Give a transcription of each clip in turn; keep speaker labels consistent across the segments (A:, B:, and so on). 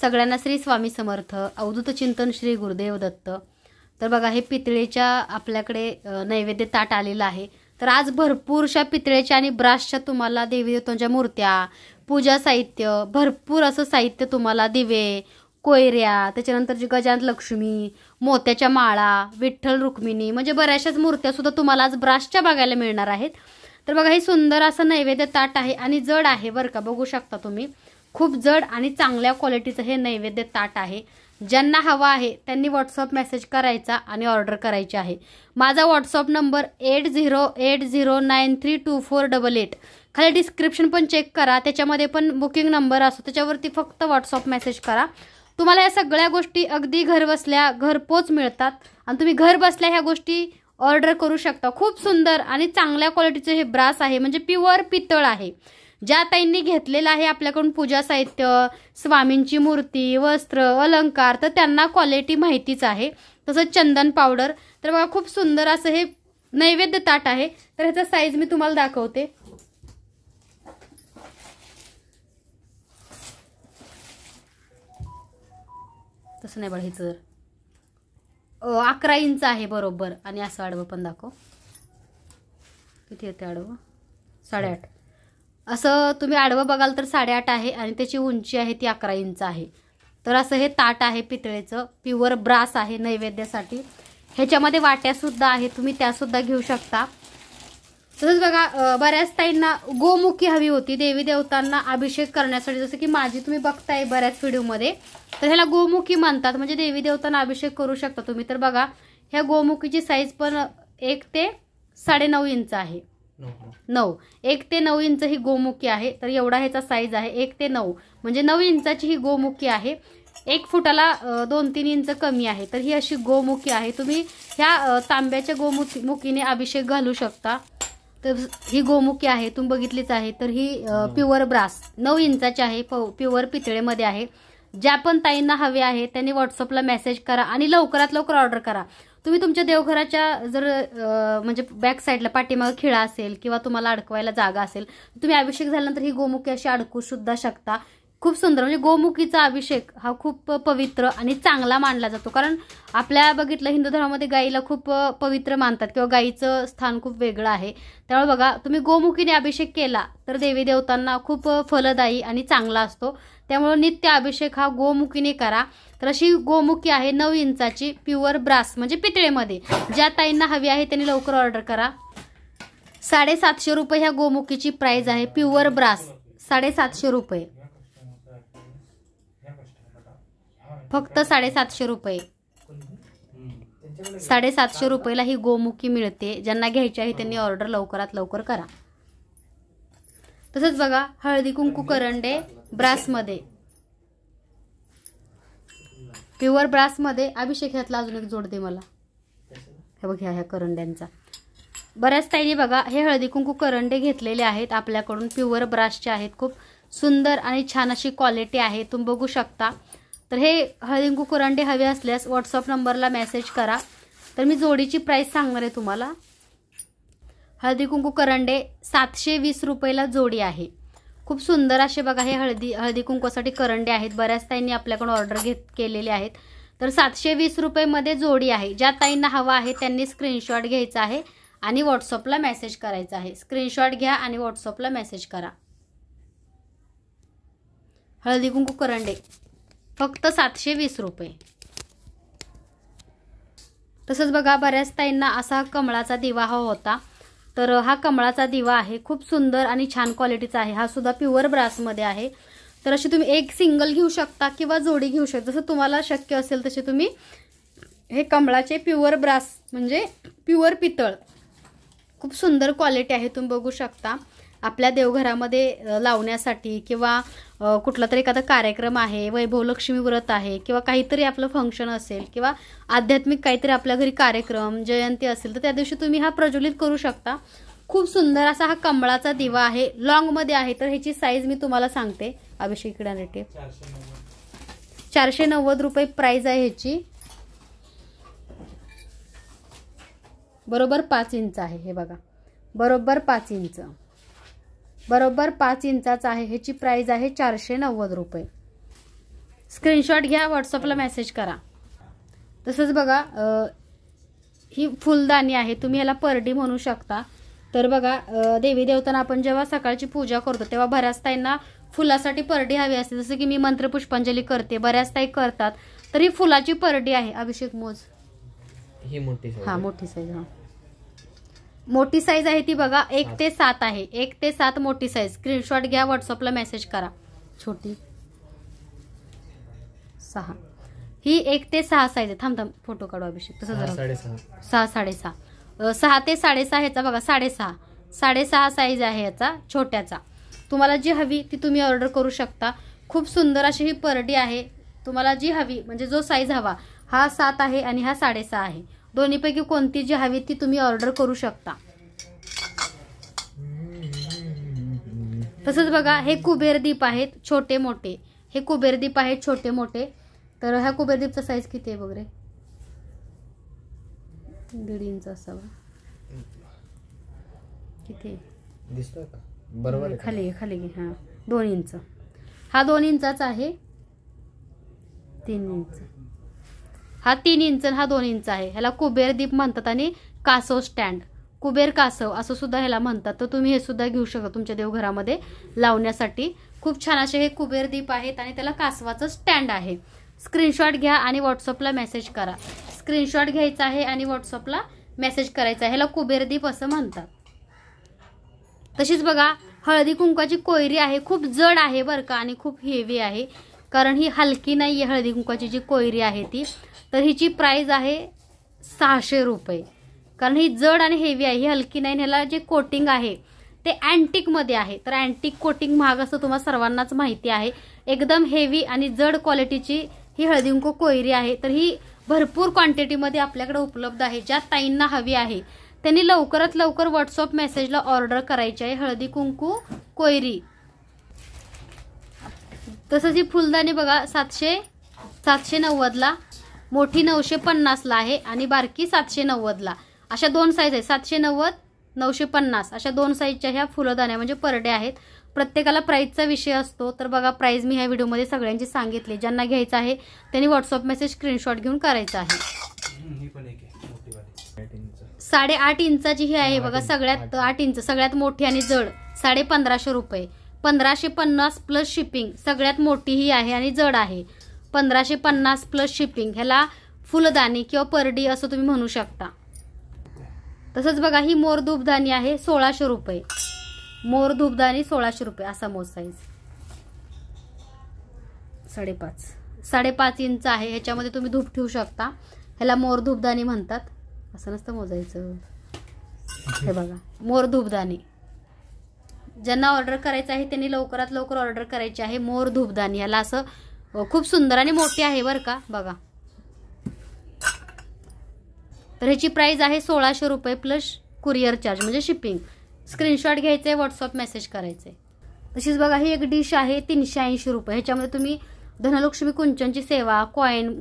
A: सगळ्यांना श्री स्वामी समर्थ, अवधूत चिंतन श्री गुरुदेव दत्त। तर बघा हे पितळेच्या आपल्याकडे नैवेद्य ताट आलेलं आहे। तर आज भरपूरशा पितळेच्या आणि ब्रासच्या तुम्हाला देवी देवतांच्या मूर्त्या, पूजा साहित्य, भरपूर असं साहित्य तुम्हाला दिवे, कोयऱ्या, त्याच्यानंतर जी गजानन लक्ष्मी, मोत्याच्या माळा, विठ्ठल रुक्मिणी म्हणजे बऱ्याचशाच मूर्त्या सुद्धा तुम्हाला आज ब्रासच्या बघायला मिळणार आहेत। तर बघा हे सुंदर असं नैवेद्य ताट आहे आणि जड आहे बरं का, बघू शकता तुम्ही। खूप जड आणि चांगल्या क्वालिटीचं हे नैवेद्य ताट आहे। ज्यांना हवा आहे त्यांनी व्हॉट्सअप मेसेज करायचा आणि ऑर्डर करायची आहे। माझा व्हॉट्सअप नंबर 8080932488। खाली डिस्क्रिप्शन पण चेक करा, त्याच्यामध्ये पण बुकिंग नंबर असतो, त्याच्यावरती फक्त व्हॉट्सअप मेसेज करा। तुम्हाला या सगळ्या गोष्टी अगदी घर बसल्या घरपोच मिळतात आणि तुम्ही घर बसल्या ह्या गोष्टी ऑर्डर करू शकता। खूप सुंदर आणि चांगल्या क्वालिटीचे हे ब्रास आहे, म्हणजे प्युअर पितळ आहे। ज्या ताईंनी घेतलेलं आहे आपल्याकडून पूजा साहित्य, स्वामींची मूर्ती, वस्त्र, अलंकार, तर त्यांना क्वालिटी माहितीच आहे। तसंच चंदन पावडर। तर बघा खूप सुंदर असं हे नैवेद्य ताट आहे। तर ह्याचा साईज मी तुम्हाला दाखवते। तसं नाही बघा, हिचं 11 इंच आहे बरोबर। आणि असं आडवं पण दाखव, किती येते आडवं? 8.5। असं तुम्ही आडवं बघाल तर 8.5 आहे आणि त्याची उंची आहे ती 11 इंच आहे। तर असं हे ताट आहे पितळेचं, प्युअर ब्रास आहे नैवेद्यासाठी। ह्याच्यामध्ये वाट्यासुद्धा आहे, तुम्ही त्यासुद्धा घेऊ शकता। तसंच बघा बऱ्याच ताईंना गोमुखी हवी होती देवी देवतांना अभिषेक करण्यासाठी, जसं की माझी तुम्ही बघताय बऱ्याच व्हिडिओमध्ये। तर ह्याला गोमुखी म्हणतात, म्हणजे देवी देवतांना अभिषेक करू शकता तुम्ही। तर बघा ह्या गोमुखीची साईज पण 1 ते 9.5 इंच आहे। 1 ते 9 इंच ही गोमुखी आहे। तर एवढा ह्याचा साईज आहे 1 ते 9, म्हणजे 9 इंचाची ही गोमुखी आहे। 1 फुटाला 2-3 इंच कमी आहे। तर ही अशी गोमुखी आहे, तुम्ही ह्या तांब्याच्या गोमुखीने अभिषेक घालू शकता। तर ही गोमुखी आहे, तुम्ही बघितलीच आहे। तर ही प्युअर ब्रास 9 इंचाची आहे, प्युअर पितळेमध्ये आहे। ज्या पण ताईंना हवे आहे त्यांनी व्हॉट्सअपला मेसेज करा आणि लवकरात लवकर ऑर्डर करा। तुम्ही तुमच्या देवघराच्या जर म्हणजे बॅक साईडला पाठीमागे खिळा असेल किंवा तुम्हाला अडकवायला जागा असेल, तुम्ही अभिषेक झाल्यानंतर ही गोमुखी अशी अडकू सुद्धा शकता। खूप सुंदर, म्हणजे गोमुखीचा अभिषेक हा खूप पवित्र आणि चांगला मानला जातो। कारण आपल्या बघितलं हिंदू धर्मामध्ये गाईला खूप पवित्र मानतात किंवा गाईचं स्थान खूप वेगळं आहे। त्यामुळे बघा तुम्ही गोमुखीने अभिषेक केला तर देवी देवतांना खूप फलदायी आणि चांगला असतो। त्यामुळे नित्य अभिषेक हा गोमुखीने करा। तर अशी गोमुखी आहे 9 इंचाची प्युअर ब्रास म्हणजे पितळेमध्ये। ज्या ताईंना हवी आहे त्यांनी लवकर ऑर्डर करा। 750 रुपये ह्या गोमुखीची प्राइस आहे, प्युअर ब्रास 750 रुपये, फक्त 750 रुपये। 750 रुपयाला ही गोमुखी मिळते। ज्यांना घ्यायची आहे त्यांनी ऑर्डर लवकरात लवकर करा। तसंच बघा हळदी कुंकू करंडे ब्रासमध्ये, प्युअर ब्रासमध्ये अभिषेक ह्यातला अजून एक जोड दे मला, हे बघ ह्या करंड्यांचा। बऱ्याच ताईंनी बघा हे हळदी कुंकू करंडे घेतलेले आहेत आपल्याकडून, प्युअर ब्रासचे आहेत। खूप सुंदर आणि छान अशी क्वालिटी आहे, तुम्ही बघू शकता। तर हे हळदी कुंकू करंडे हवे असल्यास व्हॉट्सअप नंबरला मेसेज करा। तर मी जोडीची प्राइस सांगणार आहे तुम्हाला। हळदी कुंकू करंडे 720 रुपयाला जोडी आहे। खूप सुंदर असे बघा हे हळदी कुंकूसाठी करंडे आहेत। बऱ्याच ताईंनी आपल्याकडून ऑर्डर केलेले आहेत। तर 720 रुपयामध्ये जोडी आहे। ज्या ताईंना हवा आहे त्यांनी स्क्रीनशॉट घ्यायचा आहे आणि व्हॉट्सअपला मेसेज करायचा आहे। स्क्रीनशॉट घ्या आणि व्हॉट्सअपला मेसेज करा। हळदी कुंकू करंडे फक्त 720 रुपये। तसंच बघा बऱ्याच ताईंना असा कमळाचा दिवा हवा होता। तर हा कमळाचा दिवा आहे, खूप सुंदर आणि छान क्वालिटीचा आहे। हा सुद्धा प्युअर ब्रासमध्ये आहे। तर अशी तुम्ही एक सिंगल घेऊ शकता किंवा जोडी घेऊ शकता, जसं तुम्हाला शक्य असेल तसे तुम्ही हे कमळाचे प्युअर ब्रास म्हणजे प्युअर पितळ, खूप सुंदर क्वालिटी आहे, तुम्ही बघू शकता। आपल्या देवघरामध्ये लावण्यासाठी किंवा कुठला तरी एखादा कार्यक्रम आहे, वैभवलक्ष्मी व्रत आहे किंवा काहीतरी आपलं फंक्शन असेल किंवा आध्यात्मिक काहीतरी आपल्या घरी कार्यक्रम जयंती असेल तर त्या दिवशी तुम्ही हा प्रज्वलित करू शकता। खूप सुंदर असा हा कमळाचा दिवा आहे, लॉंगमध्ये आहे। तर ह्याची साईज मी तुम्हाला सांगते। अभिषेक रेटे 490 रुपये प्राइस आहे ह्याची, बरोबर 5 इंच आहे। हे बघा बरोबर 5 इंच, बरोबर 5 इंचाचा आहे। ह्याची प्राइस आहे 490 रुपये। स्क्रीनशॉट घ्या, व्हॉट्सअपला मेसेज करा. तसंच बघा ही फुलदाणी आहे, तुम्ही ह्याला परडी म्हणू शकता. तर बघा देवी देवतांना आपण जेव्हा सकाळची पूजा करतो तेव्हा बऱ्याच ताईंना फुलासाठी परडी हवी असते. जसं की मी मंत्रपुष्पांजली करते, बऱ्याच ताई करतात. तर ही फुलाची परडी आहे. अभिषेक मोज,
B: ही मोठी साईज.
A: हा मोठी साईज. हा मोठी साईज आहे ती बघा 1 ते 7 आहे. 1 ते 7 मोठी साईज. स्क्रीनशॉट घ्या, व्हॉट्सअपला मेसेज करा. छोटी 6, ही 1 ते 6 साईज आहे. थांब फोटो काढू अभिषेक. तसं जरा 6 6.5 6 ते 6.5 ह्याचा बघा 6.5 साईज आहे याचा छोट्याचा. तुम्हाला जी हवी ती तुम्ही ऑर्डर करू शकता. खूप सुंदर अशी ही परडी आहे. तुम्हाला जी हवी म्हणजे जो साईज हवा, हा 7 आहे आणि हा 6.5 आहे. दोन्हीपैकी कोणती जी हवी ती तुम्ही ऑर्डर करू शकता. तसंच बघा हे कुबेरदीप आहेत छोटे मोठे. हे कुबेरदीप आहेत छोटे मोठे. तर ह्या कुबेरदीपचा साईज किती आहे वगैरे? 1.5 इंच असावा. किती
B: दिसतोय का? बरोबर
A: खाली हा 2 इंच. हा 2 इंचाचा आहे. 3 इंच. हा 3 इंच हा 2 इंच आहे. ह्याला कुबेरदीप म्हणतात आणि कासव स्टँड, कुबेर कासव असं सुद्धा ह्याला म्हणतात. तर तुम्ही हे सुद्धा घेऊ शकता तुमच्या देवघरामध्ये लावण्यासाठी. खूप छान असे हे कुबेरदीप आहेत आणि त्याला कासवाचं स्टँड आहे. स्क्रीनशॉट घ्या आणि व्हॉट्सअपला मेसेज करा. स्क्रीनशॉट घ्यायचा आहे आणि व्हॉट्सअपला मेसेज करायचा आहे. ह्याला कुबेरदीप असं म्हणतात. तशीच बघा हळदी कुंकाची कोयरी आहे. खूप जड आहे बरं का आणि खूप हेवी आहे, कारण ही हलकी नाही आहे. हळदी कुंकाची जी कोयरी आहे ती, तर हिची प्राइस आहे 600 रुपये. कारण ही जड आणि हेवी आहे, ही हलकी नाही. ह्याला जे कोटिंग आहे ते अँटिकमध्ये आहे. तर अँटिक कोटिंग महाग असं तुम्हाला सर्वांनाच माहिती आहे. एकदम हेवी आणि जड क्वालिटीची ही हळदी कुंकू कोयरी आहे. तर ही भरपूर क्वांटिटीमध्ये आपल्याकडे उपलब्ध आहे. ज्या ताईंना हवी आहे त्यांनी लवकरात लवकर व्हॉट्सअप मेसेजला ऑर्डर करायची आहे हळदी कुंकू कोयरी. तसंच ही फुलदाणी बघा 790ला, मोठी 950ला आहे आणि बारकी 790ला. अशा 2 साईज आहेत. 790 950 अशा 2 साईजच्या ह्या फुलदाण्या म्हणजे परड्या आहेत. प्रत्येकाला प्राईसचा विषय असतो. तर बघा प्राईस मी ह्या व्हिडिओमध्ये सगळ्यांची सांगितली. ज्यांना घ्यायचं आहे त्यांनी व्हॉट्सअप मेसेज स्क्रीनशॉट घेऊन करायचा आहे. 8.5 इंचाची ही आहे बघा, सगळ्यात 8 इंच सगळ्यात मोठी आणि जड. 1550 रुपये. 1550 प्लस शिपिंग. सगळ्यात मोठी ही आहे आणि जड आहे. 1550 प्लस शिपिंग. ह्याला फुलदाणी किंवा परडी असं तुम्ही म्हणू शकता. तसंच बघा ही मोर धूपदाणी आहे 1600 रुपये. मोर धूपदाणी 1600 रुपये. असा मोज साईज 5.5 इंच आहे. ह्याच्यामध्ये तुम्ही धूप ठेवू शकता. ह्याला मोर धूपदाणी म्हणतात. असं नसतं मोजायचं. हे बघा मोर धूपदाणी. ज्यांना ऑर्डर करायचं आहे त्यांनी लवकरात लवकर ऑर्डर करायची आहे. मोर धूपदाणी ह्याला असं खूप सुंदर आणि मोठी आहे बरं का. बघा तर ह्याची प्राइस आहे 1600 रुपये प्लस कुरिअर चार्ज म्हणजे शिपिंग. स्क्रीनशॉट घ्यायचं आहे, व्हॉट्सअप मेसेज करायचं आहे. तशीच बघा ही एक डिश आहे 380 रुपये. ह्याच्यामध्ये तुम्ही धनलक्ष्मी कुंचनची सेवा, कॉईन,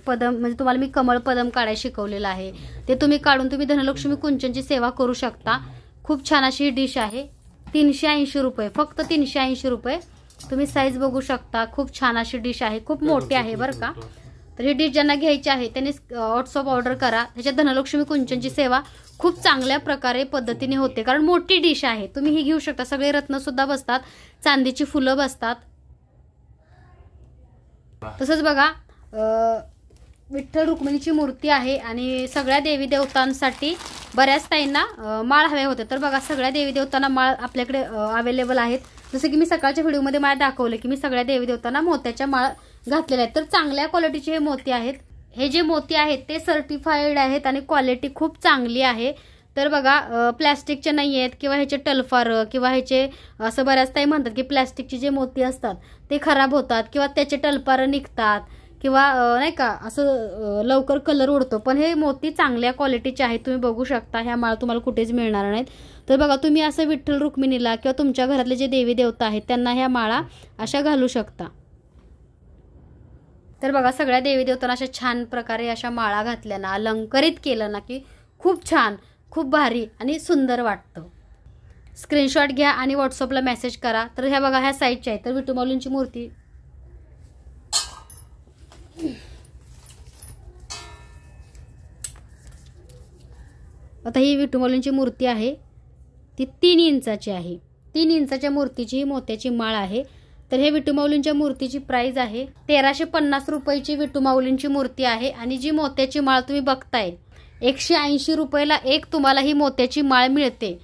A: पदम म्हणजे तुम्हाला मी कमळ पदम काढायला शिकवलेलं आहे ते तुम्ही काढून तुम्ही धनलक्ष्मी कुंचनची सेवा करू शकता. खूप छान अशी ही डिश आहे. 380 रुपये, फक्त 380 रुपये. तुम्ही साईज बघू शकता. खूप छान अशी डिश आहे, खूप मोठी आहे बरं का. तर ही डिश ज्यांना घ्यायची आहे त्यांनी व्हॉट्सअप ऑर्डर करा. ह्याच्यात धनलक्ष्मी कुंचनची सेवा खूप चांगल्या प्रकारे पद्धतीने होते, कारण मोठी डिश आहे. तुम्ही ही घेऊ शकता. सगळे रत्न सुद्धा बसतात, चांदीची फुलं बसतात. तसंच बघा विठ्ठल रुक्मिणीची मूर्ती आहे आणि सगळ्या देवी देवतांसाठी बऱ्याच ताईंना माळ हव्या होते. तर बघा सगळ्या देवी देवतांना माळ आपल्याकडे अवेलेबल आहेत. जसं की मी सकाळच्या व्हिडिओमध्ये मला दाखवलं की मी सगळ्या देवी देवतांना मोत्याच्या माळ घातलेल्या आहेत. तर चांगल्या क्वालिटीचे हे मोती आहेत. हे जे मोती आहेत ते सर्टिफाईड आहेत आणि क्वालिटी खूप चांगली आहे. तर बघा प्लॅस्टिकचे नाही आहेत किंवा ह्याचे टलफार किंवा ह्याचे असं बऱ्याच ताई म्हणतात की प्लॅस्टिकचे जे मोती असतात ते खराब होतात किंवा त्याचे टलफार निघतात किंवा नाही का असं लवकर कलर उडतो. पण हे मोती चांगल्या क्वालिटीचे आहेत. तुम्ही बघू शकता. ह्या माळ तुम्हाला कुठेच मिळणार नाहीत. तर बघा तुम्ही असं विठ्ठल रुक्मिणीला किंवा तुमच्या घरातले जे देवी देवता आहेत त्यांना ह्या माळा अशा घालू शकता. तर बघा सगळ्या देवी देवतांना अशा छान प्रकारे अशा माळा घातल्या ना, अलंकरित केलं ना की खूप छान, खूप भारी आणि सुंदर वाटतं. स्क्रीनशॉट घ्या आणि व्हॉट्सअपला मेसेज करा. तर ह्या बघा ह्या साईजच्या आहेत. तर विठू माऊलींची मूर्ती आता ही विठुमाऊलींची मूर्ती आहे ती 3 इंचाची आहे. 3 इंचाच्या मूर्तीची ही मोत्याची माळ आहे. तर हे विठुमाऊलींच्या मूर्तीची प्राइस आहे 1350 रुपयाची विठुमाऊलींची मूर्ती आहे. आणि जी मोत्याची माळ तुम्ही बघताय 180 रुपयाला एक तुम्हाला ही मोत्याची माळ मिळते.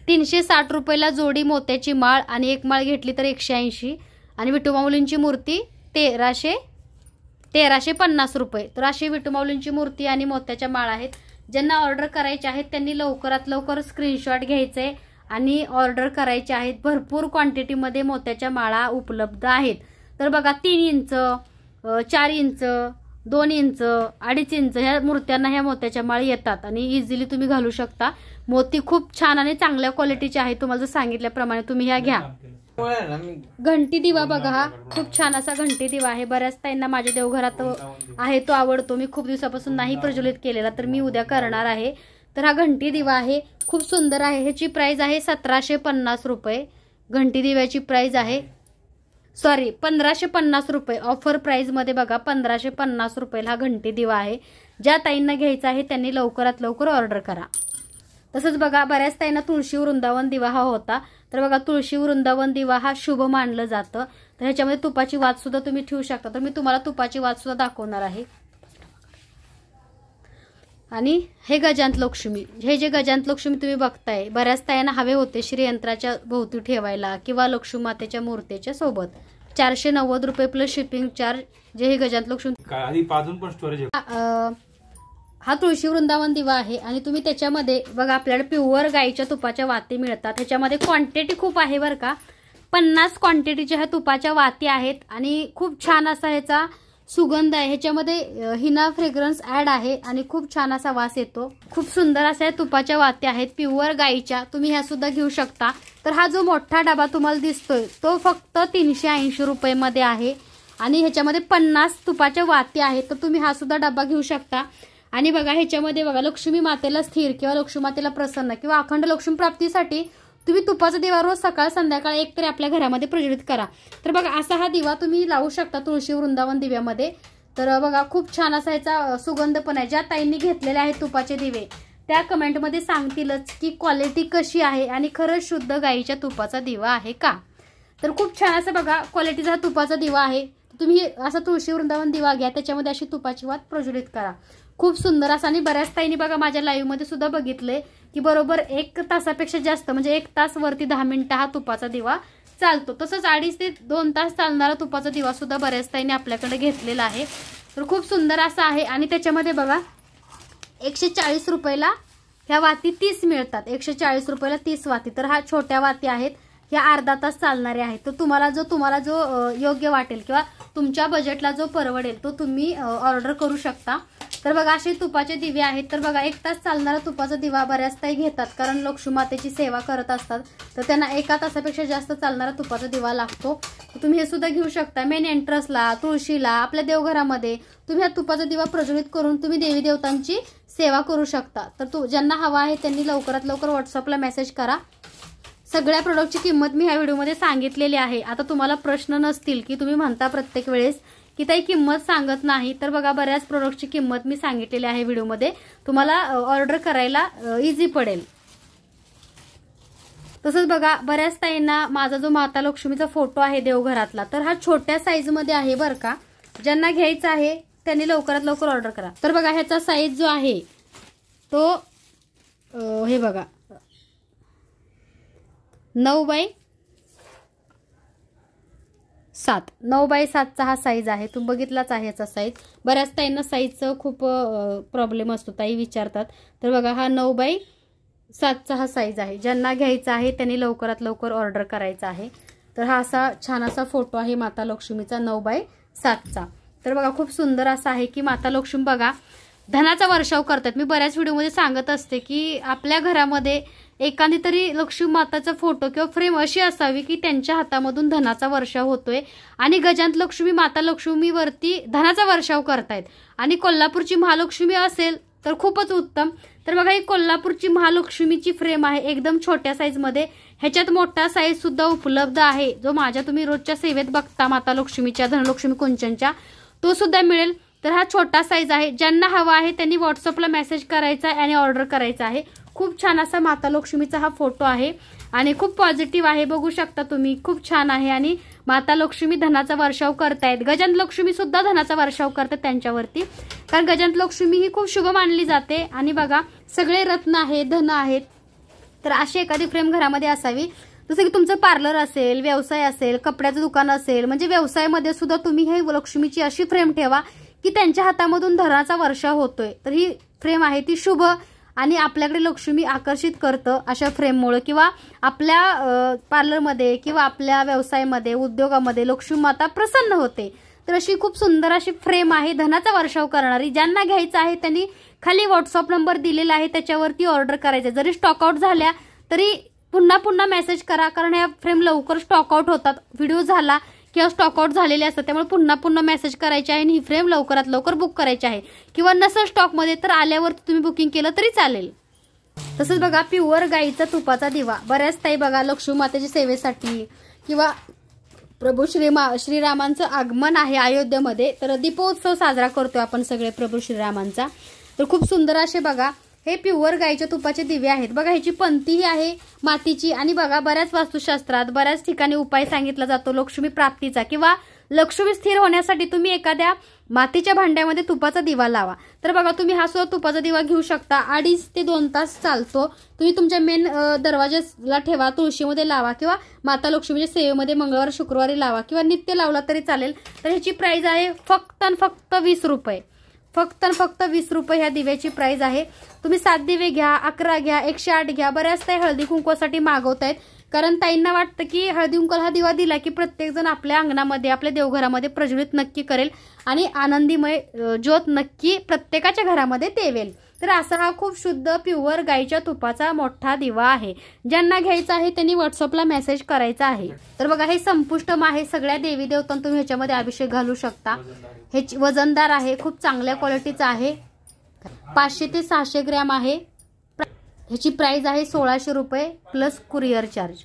A: 360 रुपयाला जोडी मोत्याची माळ आणि एक माळ घेतली तर 180. आणि विठुमाऊलींची मूर्ती 1350 रुपये. तर अशी विठुमाऊलींची मूर्ती आणि मोत्याच्या माळ आहेत. ज्यांना ऑर्डर करायचे आहेत त्यांनी लवकरात लवकर स्क्रीनशॉट घ्यायचे आणि ऑर्डर करायचे आहेत. भरपूर क्वांटिटीमध्ये मोत्याच्या माळा उपलब्ध आहेत. तर बघा 3 इंच 4 इंच 2 इंच 2.5 इंच ह्या मूर्त्यांना ह्या मोत्याच्या माळी येतात आणि इझिली तुम्ही घालू शकता. मोती खूप छान आणि चांगल्या क्वालिटीचे आहे. तुम्हाला जर सांगितल्याप्रमाणे तुम्ही ह्या घ्या. घंटी दिवा बघा, हा खूप छान असा घंटी दिवा आहे. बऱ्याच ताईंना माझ्या देवघरात आहे तो आवडतो. मी खूप दिवसापासून नाही प्रज्वलित केलेला, तर मी उद्या करणार आहे. तर हा घंटी दिवा आहे, खूप सुंदर आहे. ह्याची प्राइस आहे 1750 रुपये. घंटी दिव्याची प्राइस आहे 1550 रुपये. ऑफर प्राइस मध्ये बघा 1550 रुपयाला हा घंटी दिवा आहे. ज्या ताईंना घ्यायचा आहे त्यांनी लवकरात लवकर ऑर्डर करा. तसंच बघा बऱ्याच ताईंना तुळशी वृंदावन दिवा हा होता. तर बघा तुळशी वृंदावन दिवा हा शुभ मानलं जातं. तर ह्याच्यामध्ये तुपाची वात सुद्धा तुम्ही ठेवू शकता. तर मी तुम्हाला तुपाची वात सुद्धा दाखवणार आहे. आणि हे गजांत लक्ष्मी, हे जे गजांत लक्ष्मी तुम्ही बघताय बऱ्याच ताईंना हवे होते श्रीयंत्राच्या भोवती ठेवायला किंवा लक्ष्मी मातेच्या मूर्तीच्या सोबत. 490 रुपये प्लस शिपिंग चार्ज. जे हे गजांत लक्ष्मी हा तुळशी वृंदावन दिवा आहे. आणि तुम्ही त्याच्यामध्ये बघा आपल्याला प्युअर गाईच्या तुपाच्या वाती मिळतात. ह्याच्यामध्ये क्वांटिटी खूप आहे बरं का. 50 क्वांटिटीच्या ह्या तुपाच्या वाती आहेत आणि खूप छान असा ह्याचा सुगंध आहे. ह्याच्यामध्ये हिना फ्रेग्रन्स ऍड आहे आणि खूप छान असा वास येतो. खूप सुंदर अशा तुपाच्या वात्या आहेत प्युअर गाईच्या. तुम्ही ह्या सुद्धा घेऊ शकता. तर हा जो मोठा डबा तुम्हाला दिसतोय तो फक्त 380 रुपये मध्ये आहे आणि ह्याच्यामध्ये 50 तुपाच्या वाती आहेत. तर तुम्ही हा सुद्धा डबा घेऊ शकता. आणि बघा ह्याच्यामध्ये बघा लक्ष्मी मातेला स्थिर किंवा लक्ष्मी मातेला प्रसन्न किंवा अखंड लक्ष्मी प्राप्तीसाठी तुम्ही तुपाचा दिवा रोज सकाळ संध्याकाळ एक तरी आपल्या घरामध्ये प्रज्वलित करा. तर बघा असा हा दिवा तुम्ही लावू शकता तुळशी वृंदावन दिव्यामध्ये. तर बघा खूप छान असा याचा सुगंध पण आहे. ज्या ताईंनी घेतलेले आहेत तुपाचे दिवे त्या कमेंटमध्ये सांगतीलच की क्वालिटी कशी आहे आणि खरंच शुद्ध गाईच्या तुपाचा दिवा आहे का. तर खूप छान असं बघा क्वालिटीचा हा तुपाचा दिवा आहे. तुम्ही असा तुळशी वृंदावन दिवा घ्या, त्याच्यामध्ये अशी तुपाची वात प्रज्वलित करा. खूप सुंदर असा. आणि बऱ्याच ताईंनी बघा माझ्या लाईव्ह मध्ये सुद्धा बघितलंय की बरोबर 1 तासापेक्षा जास्त म्हणजे 1 तास वरती 10 मिनिटं हा तुपाचा दिवा चालतो. तसंच 2.5 ते 2 तास चालणारा तुपाचा दिवा सुद्धा बऱ्याच ताईंनी आपल्याकडे घेतलेला आहे. तर खूप सुंदर असा आहे. आणि त्याच्यामध्ये बघा 140 रुपयाला ह्या वाती 30 मिळतात. 140 रुपयाला 30 वाती. तर हा छोट्या वाती आहेत, ह्या अर्धा तास चालणारे आहेत. तर तुम्हाला जो योग्य वाटेल किंवा तुमच्या बजेटला जो परवडेल तो तुम्ही ऑर्डर करू शकता. तर बघा असे तुपाचे दिवे आहेत. तर बघा 1 तास चालणारा तुपाचा दिवा बऱ्याच ताई घेतात कारण लक्ष्मी मातेची सेवा करत असतात. तर त्यांना 1 तासापेक्षा जास्त चालणारा तुपाचा दिवा लागतो. तर तुम्ही हे सुद्धा घेऊ शकता. मेन एंट्रन्सला तुळशीला आपल्या देवघरामध्ये तुम्ही हा तुपाचा दिवा प्रज्वलित करून तुम्ही देवी देवतांची सेवा करू शकता. तर ज्यांना हवा आहे त्यांनी लवकरात लवकर व्हॉट्सअपला मेसेज करा. सगळ्या प्रोडक्टची किंमत मी ह्या व्हिडिओमध्ये सांगितलेली आहे. आता तुम्हाला प्रश्न नसतील की तुम्ही म्हणता प्रत्येक वेळेस की ताई किंमत सांगत नाही. तर बघा बऱ्याच प्रोडक्टची किंमत मी सांगितलेली आहे व्हिडिओमध्ये. तुम्हाला ऑर्डर करायला इझी पडेल. तसंच बघा बऱ्याच ताईंना माझा जो माता लक्ष्मीचा फोटो आहे देवघरातला तर हा छोट्या साईजमध्ये आहे बरं का. ज्यांना घ्यायचा आहे त्यांनी लवकरात लवकर ऑर्डर करा. तर बघा ह्याचा साईज जो आहे तो हे बघा 9x7 9x7चा हा साईज आहे. तुम्ही बघितलाच आहे याचा साईज. बऱ्याच ताईंना साईजचं खूप प्रॉब्लेम असतो, ताई विचारतात. तर बघा हा 9x7चा हा साईज आहे. ज्यांना घ्यायचा आहे त्यांनी लवकरात लवकर ऑर्डर करायचा आहे. तर हा असा छान असा फोटो आहे माता लक्ष्मीचा 9x7चा. तर बघा खूप सुंदर असा आहे की माता लक्ष्मी बघा धनाचा वर्षाव करतात. मी बऱ्याच व्हिडिओमध्ये सांगत असते की आपल्या घरामध्ये एखादी तरी लक्ष्मी माताचा फोटो किंवा फ्रेम अशी असावी की त्यांच्या हातामधून धनाचा वर्षाव होतोय आणि गजांत लक्ष्मी माता लक्ष्मीवरती धनाचा वर्षाव करतायत. आणि कोल्हापूरची महालक्ष्मी असेल तर खूपच उत्तम. तर बघा ही कोल्हापूरची महालक्ष्मीची फ्रेम आहे एकदम छोट्या साईजमध्ये. ह्याच्यात मोठा साईज सुद्धा उपलब्ध आहे जो माझ्या तुम्ही रोजच्या सेवेत बघता माता लक्ष्मीच्या धनलक्ष्मी कुंचनच्या तो सुद्धा मिळेल. तर हा छोटा साईज आहे. ज्यांना हवा आहे त्यांनी व्हॉट्सअपला मेसेज करायचा आहे आणि ऑर्डर करायचा आहे. खूप छान असा माता लक्ष्मीचा हा फोटो आहे आणि खूप पॉझिटिव्ह आहे. बघू शकता तुम्ही, खूप छान आहे. आणि माता लक्ष्मी धनाचा वर्षाव करतायत. गजानन लक्ष्मी सुद्धा धनाचा वर्षाव करतात त्यांच्यावरती, कारण गजानन लक्ष्मी ही खूप शुभ मानली जाते. आणि बघा सगळे रत्न आहेत, धन आहेत. तर अशी एखादी फ्रेम घरामध्ये असावी. जसं की तुमचं पार्लर असेल, व्यवसाय असेल, कपड्याचं दुकान असेल, म्हणजे व्यवसायामध्ये सुद्धा तुम्ही हे लक्ष्मीची अशी फ्रेम ठेवा की त्यांच्या हातामधून धनाचा वर्षाव होतोय. तर ही फ्रेम आहे ती शुभ आणि आपल्याकडे लक्ष्मी आकर्षित करतं अशा फ्रेममुळे, किंवा आपल्या पार्लरमध्ये किंवा आपल्या व्यवसायामध्ये, उद्योगामध्ये लक्ष्मी माता प्रसन्न होते. तर अशी खूप सुंदर अशी फ्रेम आहे धनाचा वर्षाव करणारी. ज्यांना घ्यायचं आहे त्यांनी खाली व्हॉट्सअप नंबर दिलेला आहे, त्याच्यावरती ऑर्डर करायचं. जरी स्टॉकआउट झाल्या तरी पुन्हा पुन्हा मेसेज करा, कारण ह्या फ्रेम लवकर स्टॉकआउट होतात. व्हिडिओ झाला किंवा स्टॉकआउट झालेले असतात, त्यामुळे पुन्हा पुन्हा मेसेज करायचे आहे आणि ही फ्रेम लवकरात लवकर बुक करायची आहे. किंवा नसेल स्टॉकमध्ये तर आल्यावर तुम्ही बुकिंग केलं तरी चालेल. तसंच बघा प्युअर गाईचा तुपाचा दिवा. बऱ्याच ताई बघा लक्ष्मी मातेच्या सेवेसाठी किंवा प्रभू श्रीरामांचं आगमन आहे अयोध्येमध्ये, तर दीपोत्सव साजरा करतोय आपण सगळे प्रभू श्रीरामांचा. तर खूप सुंदर असे बघा हे प्युअर गाईच्या तुपाचे दिवे आहेत. बघा ह्याची पंथीही आहे मातीची. आणि बघा बऱ्याच वास्तुशास्त्रात बऱ्याच ठिकाणी उपाय सांगितला जातो लक्ष्मी प्राप्तीचा, किंवा लक्ष्मी स्थिर होण्यासाठी तुम्ही एखाद्या मातीच्या भांड्यामध्ये तुपाचा दिवा लावा. तर बघा तुम्ही हा सुद्धा तुपाचा दिवा घेऊ शकता. 2.5 ते 2 तास चालतो. तुम्ही तुमच्या मेन दरवाजाला ठेवा, तुळशीमध्ये लावा, किंवा माता लक्ष्मीच्या सेवेमध्ये मंगळवार शुक्रवारी लावा, किंवा नित्य लावला तरी चालेल. तर ह्याची प्राइस आहे फक्त 20 रुपये. फक्त 20 रुपये ह्या दिव्याची प्राइस आहे. तुम्ही 7 दिवे घ्या, 11 घ्या, 108 घ्या. बऱ्याच ताई हळदी कुंकवासाठी मागवतायत, कारण ताईंना वाटतं की हळदी कुंकवाला हा दिवा दिला की प्रत्येकजण आपल्या अंगणामध्ये, आपल्या देवघरामध्ये प्रज्वलित नक्की करेल आणि आनंदीमय ज्योत नक्की प्रत्येकाच्या घरामध्ये तेवेल. तर असा हा खूप शुद्ध प्युअर गाईच्या तुपाचा मोठा दिवा आहे. ज्यांना घ्यायचा आहे त्यांनी व्हॉट्सअपला मेसेज करायचा आहे. तर बघा हे संपुष्टम आहे. सगळ्या देवी देवतांना तुम्ही ह्याच्यामध्ये अभिषेक घालू शकता. हे वजनदार आहे, खूप चांगल्या क्वालिटीचं आहे. 500 ते 600 ग्रॅम आहे. ह्याची प्राइस आहे 1600 रुपये प्लस कुरिअर चार्ज.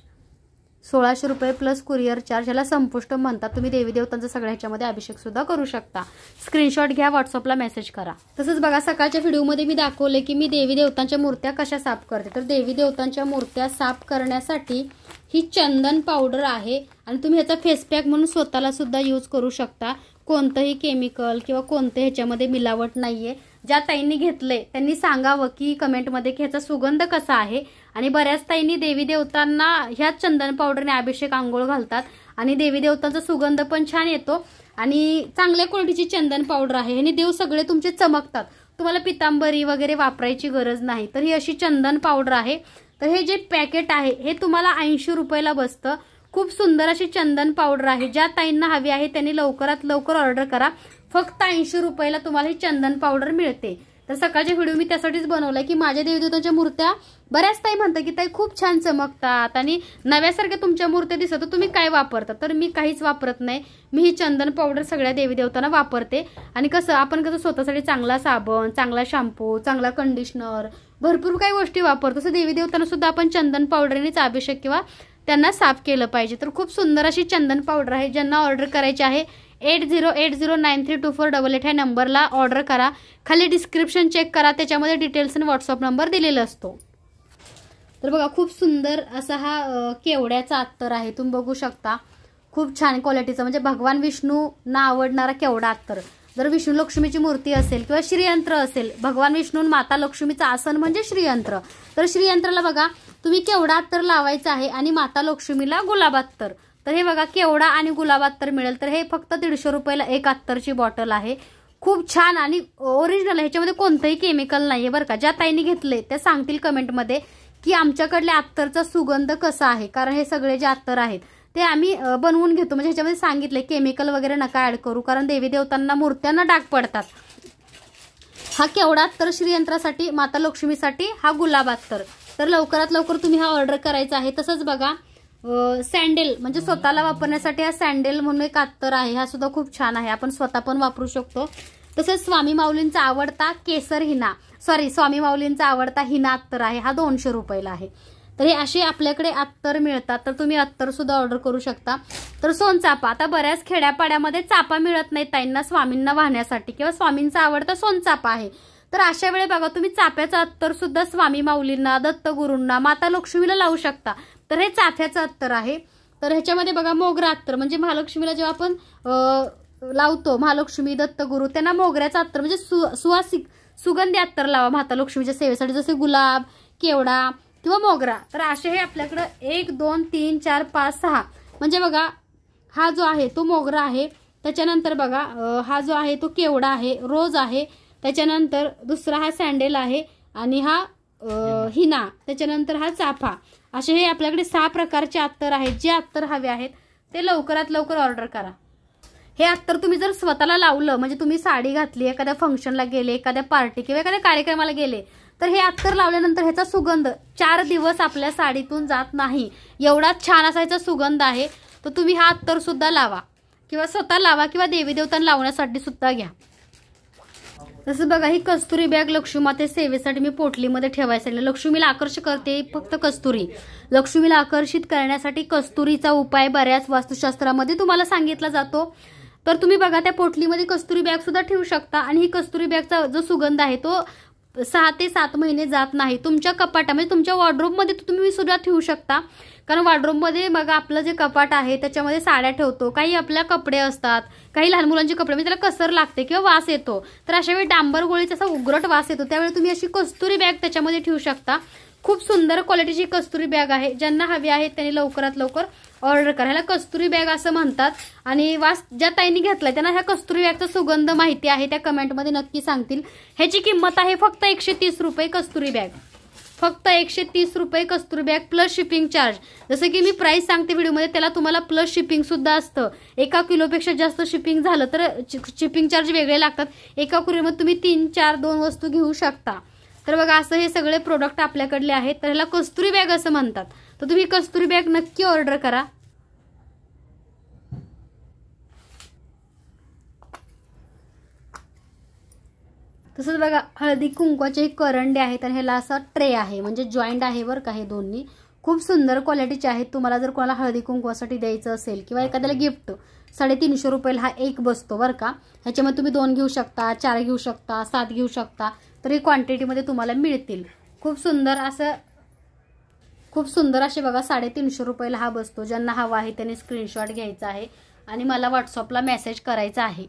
A: 1600 रुपये प्लस कुरिअर चार्ज. ह्याला संपुष्टम म्हणतात. तुम्ही देवी देवतांचा सगळ्या ह्याच्यामध्ये अभिषेक सुद्धा करू शकता. स्क्रीनशॉट घ्या, व्हॉट्सअपला मेसेज करा. तसंच बघा सकाळच्या व्हिडिओमध्ये मी दाखवले की मी देवी देवतांच्या मूर्त्या कशा साफ करते. तर देवी देवतांच्या मूर्त्या साफ करण्यासाठी ही चंदन पावडर आहे आणि तुम्ही ह्याचा फेस पॅक म्हणून स्वतःला सुद्धा यूज करू शकता. कोणतंही केमिकल किंवा कोणते ह्याच्यामध्ये मिलावट नाहीये. ज्या ताईंनी घेतलंय त्यांनी सांगावं की कमेंटमध्ये की ह्याचा सुगंध कसा आहे. आणि बऱ्याच ताईंनी देवी देवतांना ह्या चंदन पावडरने अभिषेक आंघोळ घालतात आणि देवी देवतांचा सुगंध पण छान येतो आणि चांगल्या क्वालिटीची चंदन पावडर आहे. ह्याने देव सगळे तुमचे चमकतात. तुम्हाला पितांबरी वगैरे वापरायची गरज नाही. तर ही अशी चंदन पावडर आहे. तर हे जे पॅकेट आहे हे तुम्हाला 80 रुपयाला बसतं. खूप सुंदर अशी चंदन पावडर आहे. ज्या ताईंना हवी आहे त्यांनी लवकरात लवकर ऑर्डर करा. फक्त 80 रुपयाला तुम्हाला ही चंदन पावडर मिळते. तर सकाळच्या व्हिडिओ मी त्यासाठीच बनवलाय की माझ्या देवदेवतांच्या मूर्त्या बऱ्याच ताई म्हणतात की ताई खूप छान चमकतात आणि नव्यासारख्या तुमच्या मूर्त्या दिसतात, तर तुम्ही काय वापरता. तर मी काहीच वापरत नाही. मी ही चंदन पावडर सगळ्या देवी देवतांना वापरते. आणि आपण कसं स्वतःसाठी चांगला साबण, चांगला शॅम्पू, चांगला कंडिशनर, भरपूर काही गोष्टी वापरतो, तसं देवी देवतांना सुद्धा आपण चंदन पावडरनेच अभिषेक किंवा त्यांना साफ केलं पाहिजे. तर खूप सुंदर अशी चंदन पावडर आहे. ज्यांना ऑर्डर करायची आहे 8080932488 ह्या नंबरला ऑर्डर करा. खाली डिस्क्रिप्शन चेक करा, त्याच्यामध्ये डिटेल्स आणि व्हॉट्सअप नंबर दिलेला असतो. तर बघा खूप सुंदर असा हा केवड्याचा अत्तर आहे. तुम्ही बघू शकता खूप छान क्वालिटीचा, म्हणजे भगवान विष्णूंना आवडणारा केवडा अत्तर. जर विष्णू लक्ष्मीची मूर्ती असेल किंवा श्रीयंत्र असेल, भगवान विष्णू माता लक्ष्मीचं आसन म्हणजे श्रीयंत्र, तर श्रीयंत्राला बघा तुम्ही केवडा अत्तर लावायचा आहे आणि माता लक्ष्मीला गुलाब अत्तर. तर हे बघा केवडा आणि गुलाब अत्तर मिळेल. तर हे फक्त 150 रुपयाला एक अत्तरची बॉटल आहे. खूप छान आणि ओरिजिनल. ह्याच्यामध्ये कोणतंही केमिकल नाहीये बरं का. ज्या ताईंनी घेतले त्या सांगतील कमेंटमध्ये की आमच्याकडल्या अत्तरचा सुगंध कसा आहे, कारण हे सगळे जे अत्तर आहेत ते आम्ही बनवून घेतो. म्हणजे ह्याच्यामध्ये सांगितले केमिकल वगैरे नका ऍड करू, कारण देवी देवतांना मूर्त्यांना डाग पडतात. हा केवडा अत्तर श्रीयंत्रासाठी, माता लक्ष्मीसाठी हा गुलाब अत्तर. तर लवकरात लवकर तुम्ही हा ऑर्डर करायचा आहे. तसंच बघा सँडेल, म्हणजे स्वतःला वापरण्यासाठी हा सँडेल म्हणून एक अत्तर आहे. हा सुद्धा खूप छान आहे, आपण स्वतः पण वापरू शकतो. तसेच स्वामी माऊलींचा आवडता केसर हिना, स्वामी माऊलींचा आवडता हिना अत्तर आहे. हा 200 रुपयाला आहे. तर हे असे आपल्याकडे अत्तर मिळतात, तर तुम्ही अत्तर सुद्धा ऑर्डर करू शकता. तर सोनचाफा, आता बऱ्याच खेड्यापाड्यामध्ये चाफा मिळत नाही ताईंना स्वामींना वाहण्यासाठी, किंवा स्वामींचा आवडता सोनचाफा आहे. तर अशा वेळी बघा तुम्ही चाफ्याचं अत्तर सुद्धा स्वामी माऊलींना, दत्तगुरूंना, माता लक्ष्मीला लावू शकता. तर हे चाफ्याचं अत्तर आहे. तर ह्याच्यामध्ये बघा मोगरा अत्तर, म्हणजे महालक्ष्मीला जेव्हा आपण लावतो, महालक्ष्मी दत्तगुरू त्यांना मोगऱ्याचं अत्तर म्हणजे सुवासिक सुगंधी अत्तर लावा माता लक्ष्मीच्या सेवेसाठी, जसे गुलाब, केवडा किंवा मोगरा. तर असे हे आपल्याकडं 1 2 3 4 5 6 म्हणजे बघा हा जो आहे तो मोगरा आहे. त्याच्यानंतर बघा हा जो आहे तो केवडा आहे, रोज आहे. त्याच्यानंतर दुसरा हा सँडेल आहे आणि हा हिना, त्याच्यानंतर हा चाफा. असे हे आपल्याकडे 6 प्रकारचे अत्तर आहेत. जे अत्तर हवे आहेत ते लवकरात लवकर ऑर्डर करा. हे अत्तर तुम्ही जर स्वतःला लावलं, म्हणजे तुम्ही साडी घातली, एखाद्या फंक्शनला गेले, एखाद्या पार्टी किंवा एखाद्या कार्यक्रमाला गेले, तर हे अत्तर लावल्यानंतर ह्याचा सुगंध 4 दिवस आपल्या साडीतून जात नाही, एवढा छान असा ह्याचा सुगंध आहे. तर तुम्ही हा अत्तर सुद्धा लावा, किंवा स्वतः लावा, किंवा देवी देवतांना लावण्यासाठी सुद्धा घ्या. तसं बघा ही कस्तुरी बॅग लक्ष्मीमाते सेवेसाठी मी पोटलीमध्ये ठेवायसाठी. लक्ष्मीला आकर्षित करते फक्त कस्तुरी. लक्ष्मीला आकर्षित करण्यासाठी कस्तुरीचा उपाय बऱ्याच वास्तुशास्त्रामध्ये तुम्हाला सांगितला जातो. तर तुम्ही बघा त्या पोटलीमध्ये कस्तुरी बॅग सुद्धा ठेवू शकता. आणि ही कस्तुरी बॅगचा जो सुगंध आहे तो 6 ते 7 महिने जात नाही. तुमच्या कपाटामध्ये, तुमच्या वॉर्डरोबमध्ये तुम्ही सुद्धा ठेवू शकता. कारण वॉर्डरोबमध्ये बघा आपलं जे कपाट आहे त्याच्यामध्ये साड्या ठेवतो, काही आपल्या कपडे असतात, काही लहान मुलांचे कपडे, म्हणजे त्याला कसर लागते किंवा वास येतो. तर अशा वेळी डांबर गोळीचा असा उग्रट वास येतो, त्यावेळी तुम्ही अशी कस्तुरी बॅग त्याच्यामध्ये ठेवू शकता. खूप सुंदर क्वालिटीची कस्तुरी बॅग आहे. ज्यांना हवी आहे त्यांनी लवकरात लवकर ऑर्डर करा. ह्याला कस्तुरी बॅग असं म्हणतात. आणि वास ज्या ताईंनी घेतलाय त्यांना ह्या कस्तुरी बॅगचा सुगंध माहिती आहे, त्या कमेंटमध्ये नक्की सांगतील. ह्याची किंमत आहे फक्त 130 रुपये कस्तुरी बॅग. फक्त 130 रुपये कस्तुरी बॅग प्लस शिपिंग चार्ज. जसं की मी प्राइस सांगते व्हिडिओमध्ये, त्याला तुम्हाला प्लस शिपिंग सुद्धा असतं. 1 किलोपेक्षा जास्त शिपिंग झालं तर शिपिंग चार्ज वेगळे लागतात. 1 किलोमध्ये तुम्ही 3 4 2 वस्तू घेऊ शकता. तर बघा असं हे सगळे प्रोडक्ट आपल्याकडले आहेत. तर ह्याला कस्तुरी बॅग असं म्हणतात. तर तुम्ही कस्तुरी बॅग नक्की ऑर्डर करा. तसंच बघा हळदी कुंकवाचे करंडे आहेत आणि ह्याला असा ट्रे आहे, म्हणजे जॉईंट आहे बरं का. हे दोन्ही खूप सुंदर क्वालिटीचे आहेत. तुम्हाला जर कोणाला हळदी कुंकवासाठी द्यायचं असेल किंवा एखाद्याला गिफ्ट, 350 रुपयाला हा एक बसतो बरं का. ह्याच्यामध्ये तुम्ही 2 घेऊ शकता, 4 घेऊ शकता, 7 घेऊ शकता. तर ही क्वांटिटीमध्ये तुम्हाला मिळतील. खूप सुंदर असे बघा 350 रुपयाला हा बसतो. ज्यांना हवा आहे त्यांनी स्क्रीनशॉट घ्यायचा आहे आणि मला व्हॉट्सअपला मेसेज करायचा आहे.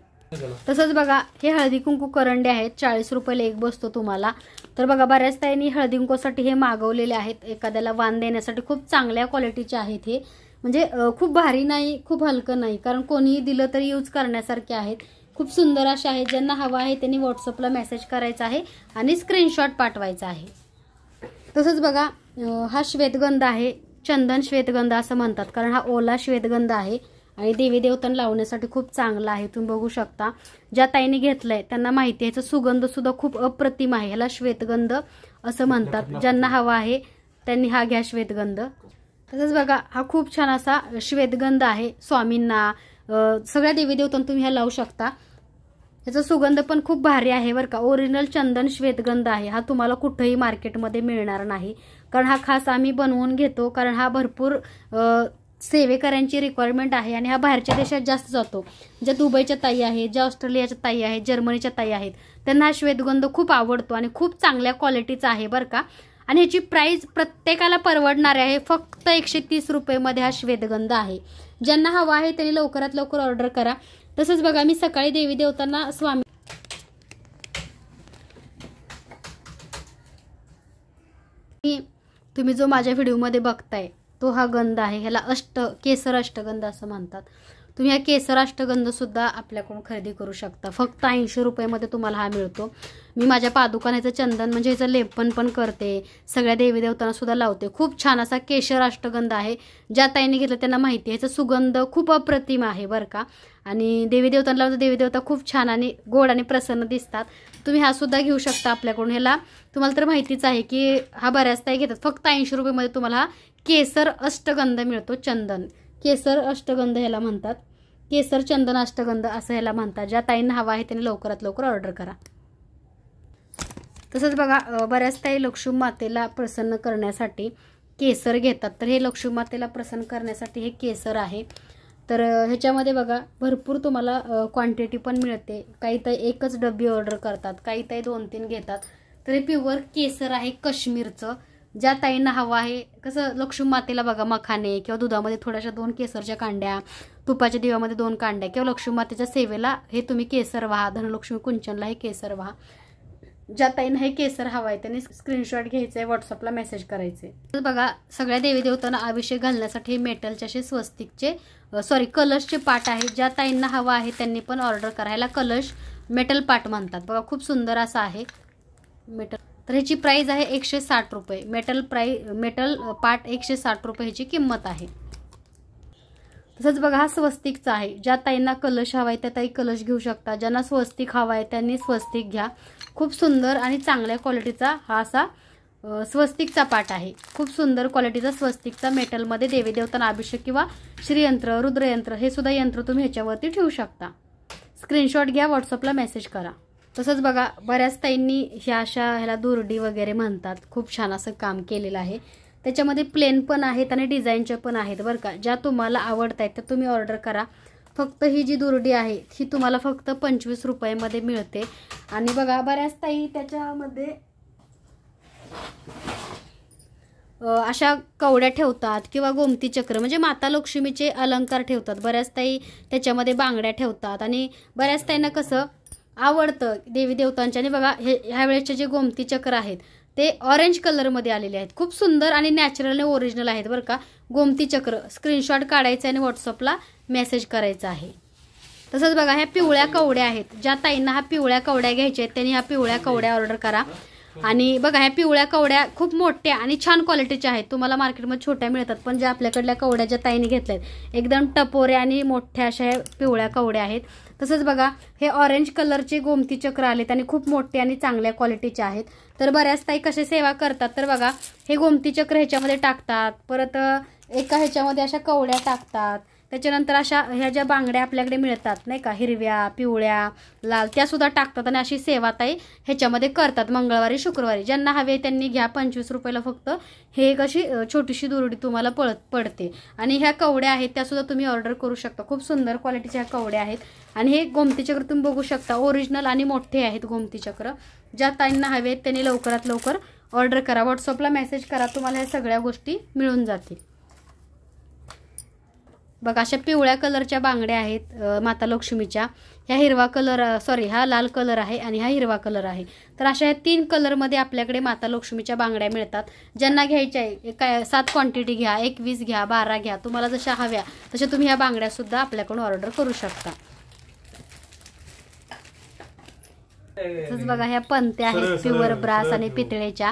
A: तसंच बघा हे हळदी कुंकू करंडे आहेत, 40 रुपयाला एक बसतो तुम्हाला. तर बघा बऱ्याच ताईंनी हळदी कुंकूसाठी हे मागवलेले आहेत. एखाद्याला वाण देण्यासाठी खूप चांगल्या क्वालिटीचे आहेत हे, म्हणजे खूप भारी नाही, खूप हलकं नाही, कारण कोणीही दिलं तरी यूज करण्यासारखे आहेत. खूप सुंदर असे आहेत. ज्यांना हवा आहे त्यांनी व्हॉट्सअपला मेसेज करायचा आहे आणि स्क्रीनशॉट पाठवायचा आहे. तसंच बघा हा श्वेतगंध आहे, चंदन श्वेतगंध असं म्हणतात, कारण हा ओला श्वेतगंध आहे आणि देवी देवतांना लावण्यासाठी खूप चांगला आहे. तुम्ही बघू शकता ज्या ताईने घेतलंय त्यांना माहिती आहे. ह्याचा सुगंध सुद्धा खूप अप्रतिम आहे. ह्याला श्वेतगंध असं म्हणतात. ज्यांना हवा आहे त्यांनी हा घ्या श्वेतगंध. तसंच बघा हा खूप छान असा श्वेतगंध आहे. स्वामींना, सगळ्या देवी देवतांना तुम्ही हा लावू शकता. ह्याचा सुगंध पण खूप भारी आहे बरं का. ओरिजिनल चंदन श्वेतगंध आहे. हा तुम्हाला कुठेही मार्केटमध्ये मिळणार नाही, कारण हा खास आम्ही बनवून घेतो, कारण हा भरपूर सेवेकऱ्यांची रिक्वायरमेंट आहे आणि हा बाहेरच्या देशात जास्त जातो. ज्या दुबईच्या ताई आहेत, ज्या ऑस्ट्रेलियाच्या ताई आहेत, जर्मनीच्या ताई आहेत, त्यांना हा श्वेतगंध खूप आवडतो आणि खूप चांगल्या क्वालिटीचा आहे बरं का. आणि ह्याची प्राइस प्रत्येकाला परवडणार आहे. फक्त 130 रुपयेमध्ये हा श्वेतगंध आहे. ज्यांना हवा आहे त्यांनी लवकरात लवकर ऑर्डर करा. तसंच बघा मी सकाळी देवी देवतांना तुम्ही जो माझ्या व्हिडिओमध्ये बघताय तो हा गंध आहे. ह्याला केसर अष्टगंध असं म्हणतात. तुम्ही हा केसर अष्टगंध सुद्धा आपल्याकडून खरेदी करू शकता. फक्त 80 रुपयामध्ये तुम्हाला हा मिळतो. मी माझ्या पादुकान ह्याचं चंदन म्हणजे ह्याचं लेपन पण करते, सगळ्या देवी देवतांना सुद्धा लावते. खूप छान असा केशर अष्टगंध आहे. ज्या ताईने घेतलं त्यांना माहिती आहे. ह्याचा सुगंध खूप अप्रतिम आहे बरं का. आणि देवी देवतांना लावतं, देवी देवता खूप छान आणि गोड आणि प्रसन्न दिसतात. तुम्ही हा सुद्धा घेऊ शकता आपल्याकडून. ह्याला तुम्हाला तर माहितीच आहे की हा बऱ्याच ताई घेतात. फक्त 80 रुपयामध्ये तुम्हाला हा केसर अष्टगंध मिळतो. चंदन केसर अष्टगंध ह्याला म्हणतात. केसर चंदन अष्टगंध असं ह्याला म्हणतात. ज्या ताईंना हवा आहे त्यांनी लवकरात लवकर ऑर्डर करा. तसंच बघा बऱ्याच ताई लक्ष्मी मातेला प्रसन्न करण्यासाठी केसर घेतात. तर हे लक्ष्मी मातेला प्रसन्न करण्यासाठी हे केसर आहे. तर ह्याच्यामध्ये बघा भरपूर तुम्हाला क्वांटिटी पण मिळते. काही ताई एकच डब्बी ऑर्डर करतात, काही ताई 2-3 घेतात. तर हे प्युअर केसर आहे काश्मीरचं. ज्या ताईंना हवं आहे, कसं लक्ष्मी मातेला बघा मखाने किंवा दुधामध्ये थोड्याशा 2 केसरच्या कांड्या, तुपाच्या दिव्यामध्ये 2 कांड्या किंवा लक्ष्मी मातेच्या सेवेला हे तुम्ही केसर व्हा, धनलक्ष्मी कुंचनला हे केसर व्हा. ज्या ताईंना हे केसर हवं आहे त्यांनी स्क्रीनशॉट घ्यायचं आहे, व्हॉट्सअपला मेसेज करायचे. तर बघा सगळ्या देवी देवतांना अभिषेक घालण्यासाठी मेटलचे असे स्वस्तिकचे कलशचे पाट आहे. ज्या ताईंना हवा आहे त्यांनी पण ऑर्डर करायला. कलश मेटल पाट म्हणतात बघा, खूप सुंदर असा आहे मेटल. तर ह्याची प्राईस आहे 160 रुपये. मेटल पाट 160 रुपये ह्याची किंमत आहे. तसंच बघा हा स्वस्तिकचा आहे. ज्या ताईंना कलश हवा आहे त्या ताई कलश घेऊ शकता. ज्यांना स्वस्तिक हवा आहे त्यांनी स्वस्तिक घ्या. खूप सुंदर आणि चांगल्या क्वालिटीचा हा असा स्वस्तिकचा पाट आहे. खूप सुंदर क्वालिटीचा स्वस्तिकचा मेटलमध्ये देवी देवतांना अभिषेक किंवा श्रीयंत्र, रुद्रयंत्र हे सुद्धा यंत्र तुम्ही ह्याच्यावरती ठेवू शकता. स्क्रीनशॉट घ्या, व्हॉट्सअपला मेसेज करा. तसंच बघा बऱ्याच ताईंनी ह्याला दुर्डी वगैरे म्हणतात. खूप छान असं काम केलेलं आहे. त्याच्यामध्ये प्लेन पण आहेत आणि डिझाईनच्या पण आहेत बरं का. ज्या तुम्हाला आवडत आहेत त्या तुम्ही ऑर्डर करा. फक्त ही जी दुर्डी आहे ही तुम्हाला फक्त 25 रुपयामध्ये मिळते. आणि बघा बऱ्याच ताई त्याच्यामध्ये अशा कवड्या ठेवतात किंवा गोमती चक्र म्हणजे माता लक्ष्मीचे अलंकार ठेवतात. बऱ्याच ताई त्याच्यामध्ये बांगड्या ठेवतात आणि बऱ्याच ताईंना कसं आवडतं देवी देवतांच्या. आणि बघा ह्या वेळेचे जे गोमती चक्र आहेत ते ऑरेंज कलरमध्ये आलेले आहेत. खूप सुंदर आणि नॅचरल आणि ओरिजिनल आहेत बरं का. गोमती चक्र स्क्रीनशॉट काढायचा आणि व्हॉट्सअपला मेसेज करायचा आहे. तसंच बघा ह्या पिवळ्या कवड्या आहेत. ज्या ताईंना ह्या पिवळ्या कवड्या घ्यायच्या आहेत त्यांनी ह्या पिवळ्या कवड्या ऑर्डर करा. आणि बघा ह्या पिवळ्या कवड्या खूप मोठ्या आणि छान क्वालिटीच्या आहेत. तुम्हाला मार्केटमध्ये छोट्या मिळतात, पण ज्या आपल्याकडल्या कवड्या ज्या ताईंनी घेतल्यात एकदम टपोऱ्या आणि मोठ्या अशा ह्या पिवळ्या कवड्या आहेत. तसंच बघा हे ऑरेंज कलरचे गोमती चक्र आलेत आणि खूप मोठे आणि चांगल्या क्वालिटीचे आहेत. तर बऱ्याच ताई कसे सेवा करतात तर बघा हे गोमती चक्र ह्याच्यामध्ये टाकतात, परत एका ह्याच्यामध्ये अशा कवड्या टाकतात. त्याच्यानंतर अशा ह्या ज्या बांगड्या आपल्याकडे मिळतात नाही का, हिरव्या, पिवळ्या, लाल, त्या सुद्धा टाकतात आणि अशी सेवा ताई ह्याच्यामध्ये करतात मंगळवारी शुक्रवारी. ज्यांना हवे त्यांनी घ्या. 25 रुपयाला फक्त हे एक अशी छोटीशी दुर्डी तुम्हाला पडते. आणि ह्या कवड्या आहेत त्या सुद्धा तुम्ही ऑर्डर करू शकता. खूप सुंदर क्वालिटीच्या ह्या कवड्या आहेत. आणि हे गोमती चक्र तुम्ही बघू शकता ओरिजिनल आणि मोठे आहेत गोमती चक्र. ज्या ताईंना हवे आहेत त्यांनी लवकरात लवकर ऑर्डर करा. व्हॉट्सअपला मेसेज करा, तुम्हाला ह्या सगळ्या गोष्टी मिळून जातील. बघा अशा पिवळ्या कलरच्या बांगड्या आहेत माता लक्ष्मीच्या. हा लाल कलर आहे आणि हा हिरवा कलर आहे. तर अशा ह्या 3 कलरमध्ये आपल्याकडे माता लक्ष्मीच्या बांगड्या मिळतात. ज्यांना घ्यायच्या आहे काय 7 क्वांटिटी घ्या, 21 घ्या, 12 घ्या, तुम्हाला जशा हव्या तशा तुम्ही ह्या बांगड्या सुद्धा आपल्याकडून ऑर्डर करू शकता. तसंच बघा ह्या पंत्या आहेत प्युअर ब्रास आणि पितळेच्या.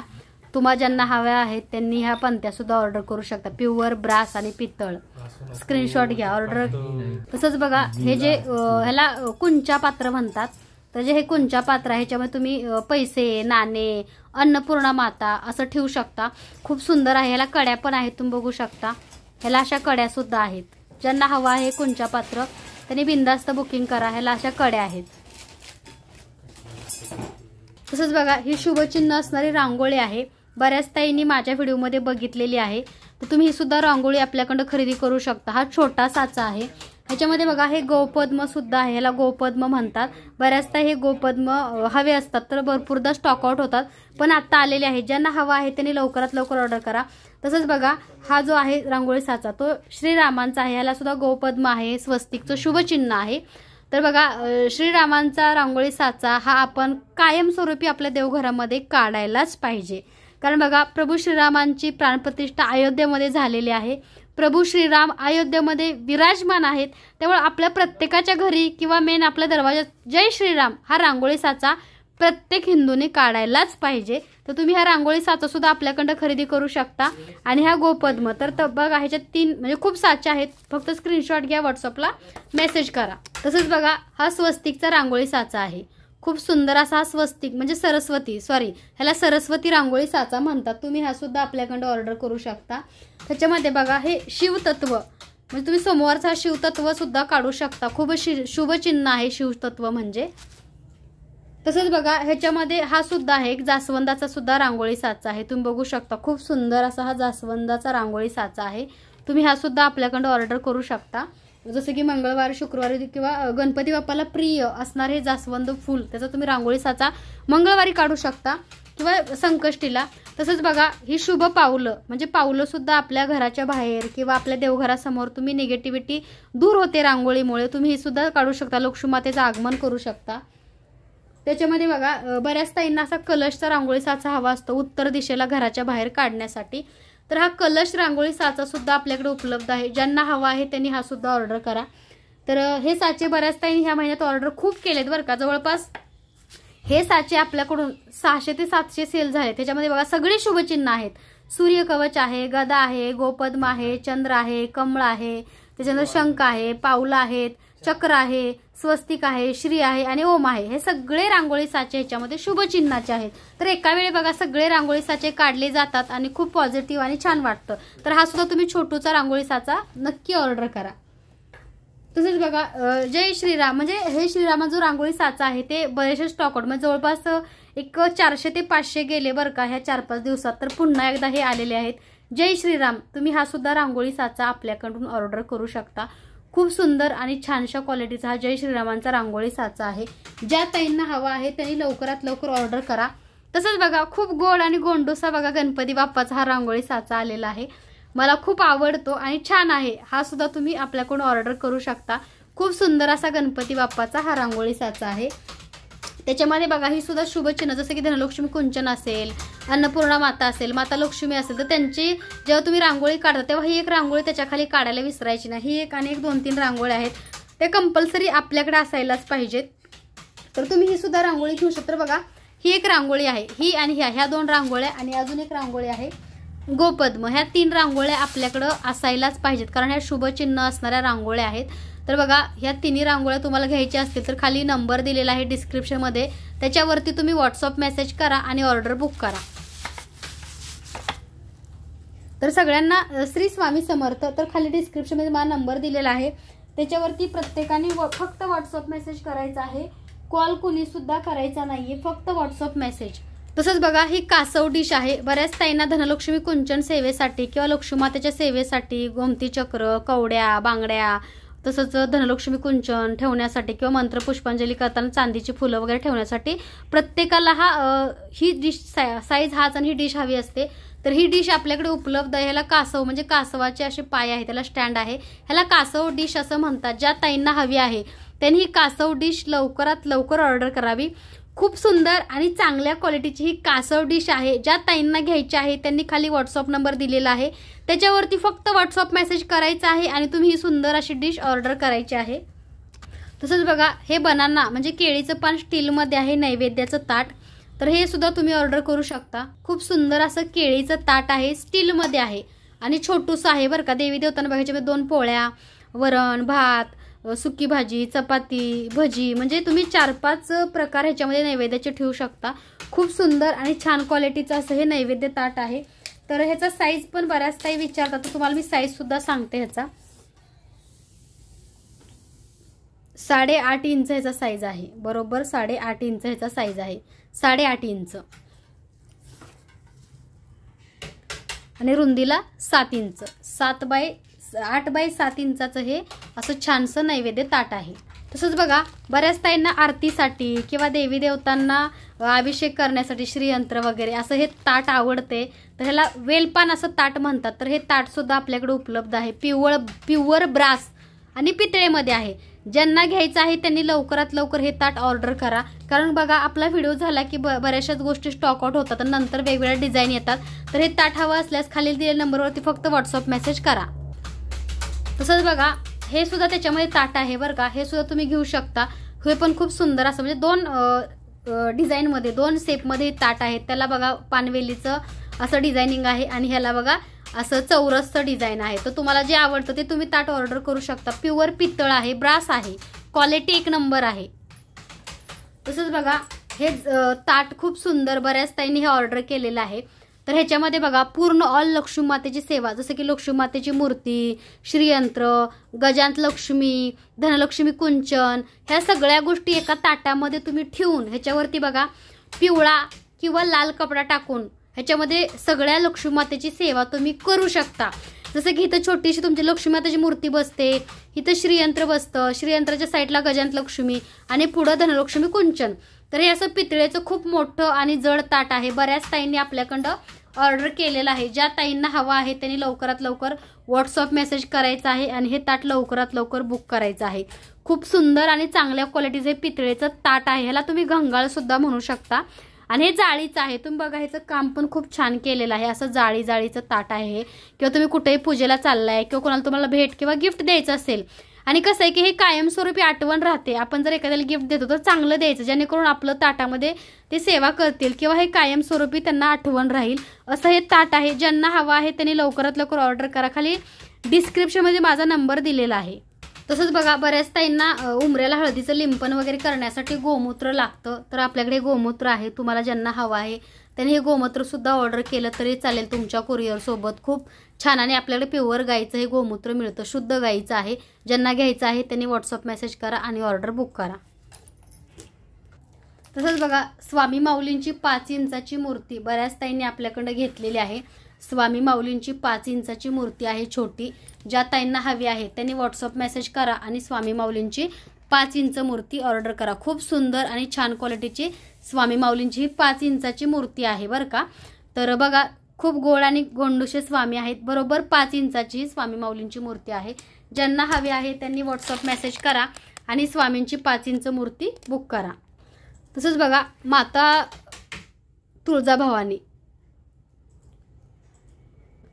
A: तुम्हाला ज्यांना हव्या आहेत त्यांनी ह्या पंत्या सुद्धा ऑर्डर करू शकता. प्युअर ब्रास आणि पितळ. स्क्रीनशॉट घ्या, ऑर्डर. तसंच बघा हे जे ह्याला कुंचा पात्र म्हणतात. तर जे हे कुंचा पात्र आहे ह्याच्यामध्ये तुम्ही पैसे, नाणे, अन्नपूर्णा माता असं ठेवू शकता. खूप सुंदर आहे. ह्याला कड्या पण आहेत तुम्ही बघू शकता. ह्याला अशा कड्या सुद्धा आहेत. ज्यांना हवा आहे कुंचा पात्र त्यांनी बिनधास्त बुकिंग करा. ह्याला अशा कड्या आहेत. तसंच बघा ही शुभचिन्ह असणारी रांगोळी आहे. बऱ्याच ताईंनी माझ्या व्हिडिओमध्ये बघितलेली आहे. तर तुम्ही ही सुद्धा रांगोळी आपल्याकडं खरेदी करू शकता. हा छोटा साचा आहे. ह्याच्यामध्ये बघा हे गोपद्म सुद्धा आहे. ह्याला गोपद्म म्हणतात. बऱ्याचदा हे गोपद्म हवे असतात तर भरपूरदा स्टॉक आउट होतात, पण आता आलेले आहेत. ज्यांना हवा आहे त्यांनी लवकरात लवकर ऑर्डर करा. तसंच बघा हा जो आहे रांगोळी साचा तो श्रीरामांचा आहे. ह्याला सुद्धा गोपद्म आहे, स्वस्तिकचं शुभचिन्ह आहे. तर बघा श्रीरामांचा रांगोळी साचा हा आपण कायमस्वरूपी आपल्या देवघरामध्ये काढायलाच पाहिजे. कारण बघा प्रभू श्रीरामांची प्राणप्रतिष्ठा अयोध्येमध्ये झालेली आहे. प्रभू श्रीराम अयोध्येमध्ये विराजमान आहेत. त्यामुळे आपल्या प्रत्येकाच्या घरी किंवा मेन आपल्या दरवाजात जय श्रीराम हा रांगोळी साचा प्रत्येक हिंदूने काढायलाच पाहिजे. तर तुम्ही हा रांगोळी साचा सुद्धा आपल्याकडं खरेदी करू शकता. आणि हा गोपद्म तर बघा ह्याच्यात 3 म्हणजे खूप साचे आहेत. फक्त स्क्रीनशॉट घ्या, व्हॉट्सअपला मेसेज करा. तसंच बघा हा स्वस्तिकचा रांगोळी साचा आहे. खूप सुंदर असा हा स्वस्तिक म्हणजे ह्याला सरस्वती रांगोळी साचा म्हणतात. तुम्ही हा सुद्धा आपल्याकडं ऑर्डर करू शकता. त्याच्यामध्ये बघा हे शिवतत्व म्हणजे तुम्ही सोमवारचा शिवतत्व सुद्धा काढू शकता. खूप शुभचिन्ह आहे शिवतत्व म्हणजे. तसंच बघा ह्याच्यामध्ये हा सुद्धा आहे एक जास्वंदाचा सुद्धा रांगोळी साचा आहे. तुम्ही बघू शकता खूप सुंदर असा हा जास्वंदाचा रांगोळी साचा आहे. तुम्ही हा सुद्धा आपल्याकडे ऑर्डर करू शकता. जसं की मंगळवार शुक्रवारी किंवा गणपती बाप्पाला प्रिय असणारे जास्वंद फूल त्याचा तुम्ही रांगोळी साचा मंगळवारी काढू शकता किंवा संकष्टीला. तसंच बघा ही शुभ पावलं म्हणजे पावलं सुद्धा आपल्या घराच्या बाहेर किंवा आपल्या देवघरासमोर तुम्ही निगेटिव्हिटी दूर होते रांगोळीमुळे. तुम्ही ही सुद्धा काढू शकता. लक्ष्मीमातेचं आगमन करू शकता. त्याच्यामध्ये बघा बऱ्याच ताईंना असा कलशचा रांगोळी साचा हवा असतो उत्तर दिशेला घराच्या बाहेर काढण्यासाठी. तर हा कलश रांगोळी साचा सुद्धा आपल्याकडे उपलब्ध आहे. ज्यांना हवा आहे त्यांनी हा सुद्धा ऑर्डर करा. तर हे साचे बऱ्याच ताईंनी ह्या महिन्यात ऑर्डर खूप केलेत बरं का. जवळपास हे साचे आपल्याकडून 600 ते 700 सेल झाले. त्याच्यामध्ये बघा सगळी शुभचिन्ह आहेत. सूर्यकवच आहे, गदा आहे, गोपद्म आहे, चंद्र आहे, कमळ आहे, त्याच्यानंतर शंख आहे, पावलं आहेत, चक्र आहे, स्वस्तिक आहे, श्री आहे आणि ओम आहे. हे सगळे रांगोळी साचे ह्याच्यामध्ये शुभचिन्हाचे आहेत. तर एका वेळी बघा सगळे रांगोळी साचे काढले जातात आणि खूप पॉझिटिव्ह आणि छान वाटतं. तर हा सुद्धा तुम्ही छोटूचा रांगोळी साचा नक्की ऑर्डर करा. तसेच बघा जय श्रीराम म्हणजे हे श्रीरामा जो रांगोळी साचा आहे ते बरेचसे स्टॉक आउट म्हणजे जवळपास एक 400 ते 500 गेले बरं का ह्या 4-5 दिवसात. तर पुन्हा एकदा हे आलेले आहेत. जय श्रीराम. तुम्ही हा सुद्धा रांगोळी साचा आपल्याकडून ऑर्डर करू शकता. खूप सुंदर आणि छानशा क्वालिटीचा हा जय श्रीरामांचा रांगोळी साचा आहे. ज्या ताईंना हवा आहे त्यांनी लवकरात लवकर ऑर्डर करा. तसंच बघा खूप गोड आणि गोंडोसा बघा गणपती बाप्पाचा हा रांगोळी साचा आलेला आहे. मला खूप आवडतो आणि छान आहे. हा सुद्धा तुम्ही आपल्याकडून ऑर्डर करू शकता. खूप सुंदर असा गणपती बाप्पाचा हा रांगोळी साचा आहे. त्याच्यामध्ये बघा ही सुद्धा शुभचिन्ह जसं की धनलक्ष्मी कुंचन असेल, अन्नपूर्णा माता असेल, माता लक्ष्मी असेल तर त्यांची जेव्हा तुम्ही रांगोळी काढता तेव्हा ही एक रांगोळी त्याच्या खाली काढायला विसरायची नाही. ही एक आणि एक 2-3 रांगोळ्या आहेत ते कंपल्सरी आपल्याकडे असायलाच पाहिजेत. तर तुम्ही ही सुद्धा रांगोळी घेऊ शकता. बघा ही एक रांगोळी आहे, ही आणि ह्या 2 रांगोळ्या आणि अजून एक रांगोळी आहे गोपद्म. ह्या 3 रांगोळ्या आपल्याकडं असायलाच पाहिजेत कारण ह्या शुभचिन्ह असणाऱ्या रांगोळ्या आहेत. तर बघा ह्या 3 रांगोळ्या तुम्हाला घ्यायच्या असतील तर खाली नंबर दिलेला आहे डिस्क्रिप्शनमध्ये. त्याच्यावरती तुम्ही व्हॉट्सअप मेसेज करा आणि ऑर्डर बुक करा. तर सगळ्यांना श्री स्वामी समर्थ. तर खाली डिस्क्रिप्शनमध्ये माझा नंबर दिलेला आहे त्याच्यावरती प्रत्येकाने फक्त व्हॉट्सअप मेसेज करायचा आहे. कॉल कुणी सुद्धा करायचा नाहीये, फक्त व्हॉट्सअप मेसेज. तसंच बघा ही कासव डिश आहे. बऱ्याच ताईंना धनलक्ष्मी कुंचन सेवेसाठी किंवा लक्ष्मीमातेच्या सेवेसाठी गोमती चक्र, कवड्या, बांगड्या तसंच धनलक्ष्मी कुंचन ठेवण्यासाठी किंवा मंत्र पुष्पांजली करताना चांदीची फुलं वगैरे ठेवण्यासाठी प्रत्येकाला ही डिश साईज हाच आणि ही डिश हवी असते. तर ही डिश आपल्याकडे उपलब्ध आहे. ह्याला कासव म्हणजे कासवाचे असे पाय आहे, त्याला स्टँड आहे. ह्याला कासव डिश असं म्हणतात. ज्या ताईंना हवी आहे त्यांनी ही कासव डिश लवकरात लवकर ऑर्डर करावी. खूप सुंदर आणि चांगल्या क्वालिटीची ही कासव डिश आहे. ज्या ताईंना घ्यायची आहे त्यांनी खाली व्हॉट्सअप नंबर दिलेला आहे त्याच्यावरती फक्त व्हॉट्सअप मेसेज करायचा आहे आणि तुम्ही ही सुंदर अशी डिश ऑर्डर करायची आहे. तसंच बघा हे बनाना म्हणजे केळीचं पान स्टीलमध्ये आहे, नैवेद्याचं ताट. तर हे सुद्धा तुम्ही ऑर्डर करू शकता. खूप सुंदर असं केळीचं ताट आहे, स्टीलमध्ये आहे आणि छोटूसं आहे बरं का. देवी देवतांना बघायच्या 2 पोळ्या, वरण, भात, सुकी भाजी, चपाती, भजी म्हणजे तुम्ही 4-5 प्रकार ह्याच्यामध्ये नैवेद्याचे ठेवू शकता. खूप सुंदर आणि छान क्वालिटीचं असं हे नैवेद्य ताट आहे. तर ह्याचा साईज पण बऱ्याच काही विचारतात तर तुम्हाला मी साईज सुद्धा सांगते. ह्याचा 8.5 इंच ह्याचा साईज आहे. बरोबर 8.5 इंच ह्याचा साईज आहे. 8.5 इंच आणि रुंदीला 7 इंच. 8 बाय 7 इंचाचं हे असं छानसं नैवेद्य ताट आहे. तसंच बघा बऱ्याच ताईंना आरतीसाठी किंवा देवी देवतांना अभिषेक करण्यासाठी श्रीयंत्र वगैरे असं हे ताट आवडते. तर ह्याला वेलपान असं ताट म्हणतात. तर हे ताट सुद्धा आपल्याकडे उपलब्ध आहे. प्युअर ब्रास आणि पितळेमध्ये आहे. ज्यांना घ्यायचं आहे त्यांनी लवकरात लवकर हे ताट ऑर्डर करा. कारण बघा आपला व्हिडिओ झाला की बऱ्याचशाच गोष्टी स्टॉक आउट होतात आणि नंतर वेगवेगळ्या डिझाईन येतात. तर हे ताट हवं असल्यास खाली दिलेल्या नंबरवरती फक्त व्हॉट्सअप मेसेज करा. तसंच बघा हे सुद्धा त्याच्यामध्ये ताट आहे बरं का. हे सुद्धा तुम्ही घेऊ शकता. हे पण खूप सुंदर असं म्हणजे 2 डिझाईनमध्ये 2 शेपमध्ये ताट आहे. त्याला बघा पानवेलीचं असं डिझायनिंग आहे आणि ह्याला बघा असं चौरसचं डिझाईन आहे. तर तुम्हाला जे आवडतं ते तुम्ही ताट ऑर्डर करू शकता. प्युअर पितळ आहे, ब्रास आहे, क्वालिटी 1 नंबर आहे. तसंच बघा हे ताट खूप सुंदर बऱ्याच ताईंनी हे ऑर्डर केलेलं आहे. तर ह्याच्यामध्ये बघा पूर्ण ऑल लक्ष्मी मातेची सेवा, जसं की लक्ष्मी मातेची मूर्ती, श्रीयंत्र, गजांत लक्ष्मी, धनलक्ष्मी कुंचन, ह्या सगळ्या गोष्टी एका ताटामध्ये तुम्ही ठेवून ह्याच्यावरती बघा पिवळा किंवा लाल कपडा टाकून ह्याच्यामध्ये सगळ्या लक्ष्मी मातेची सेवा तुम्ही करू शकता. जसं की इथं छोटीशी तुमची लक्ष्मी मातेची मूर्ती बसते, इथं श्रीयंत्र बसतं, श्रीयंत्राच्या साईडला गजांत लक्ष्मी आणि पुढं धनलक्ष्मी कुंचन. तर हे असं पितळेचं खूप मोठं आणि जड ताट आहे. बऱ्याच ताईंनी आपल्याकडं ऑर्डर केलेलं आहे. ज्या ताईंना हवा आहे त्यांनी लवकरात लवकर व्हॉट्सअप मेसेज करायचा आहे आणि हे ताट लवकरात लवकर बुक करायचं आहे. खूप सुंदर आणि चांगल्या क्वालिटीचं हे पितळेचं ताट आहे. ह्याला तुम्ही घंगाळ सुद्धा म्हणू शकता. आणि हे जाळीचं आहे. तुम्ही बघा ह्याचं काम पण खूप छान केलेलं आहे. असं जाळीचं ताट आहे हे. किंवा तुम्ही कुठेही पूजेला चाललाय किंवा कोणाला तुम्हाला भेट किंवा गिफ्ट द्यायचं असेल, आणि कसं आहे की हे कायमस्वरूपी आठवण राहते. आपण जर एखाद्याला गिफ्ट देतो तर चांगलं द्यायचं, जेणेकरून आपलं ताटामध्ये ते सेवा करतील किंवा हे कायमस्वरूपी त्यांना आठवण राहील असं हे ताट आहे. ज्यांना हवा आहे त्यांनी लवकरात लवकर ऑर्डर करा. खाली डिस्क्रिप्शनमध्ये माझा नंबर दिलेला आहे. तसंच बघा बऱ्याच ताईंना उमऱ्याला हळदीचं लिंपण वगैरे करण्यासाठी गोमूत्र लागतं. तर आपल्याकडे गोमूत्र आहे. तुम्हाला ज्यांना हवं आहे त्यांनी हे गोमूत्र सुद्धा ऑर्डर केलं तरी चालेल तुमच्या कुरिअर सोबत. खूप छान आणि आपल्याकडे प्युअर गाईचं हे गोमूत्र मिळतं, शुद्ध गाईचं आहे. ज्यांना घ्यायचं आहे त्यांनी व्हॉट्सअप मेसेज करा आणि ऑर्डर बुक करा. तसंच बघा स्वामी माऊलींची 5 इंचाची मूर्ती बऱ्याच ताईंनी आपल्याकडे घेतलेली आहे. स्वामी माऊलींची 5 इंचाची मूर्ती आहे छोटी. ज्या ताईंना हवी आहे त्यांनी व्हॉट्सअप मेसेज करा आणि स्वामी माऊलींची 5 इंच मूर्ती ऑर्डर करा. खूप सुंदर आणि छान क्वालिटीची स्वामी माऊलींची ही 5 इंचाची मूर्ती आहे बरं का. तर बघा खूप गोड आणि गोंडुशे स्वामी आहेत. बरोबर 5 इंचाची स्वामी माऊलींची मूर्ती आहे. ज्यांना हवी आहे त्यांनी व्हॉट्सअप मेसेज करा आणि स्वामींची 5 इंच मूर्ती बुक करा. तसंच बघा माता तुळजाभवानी,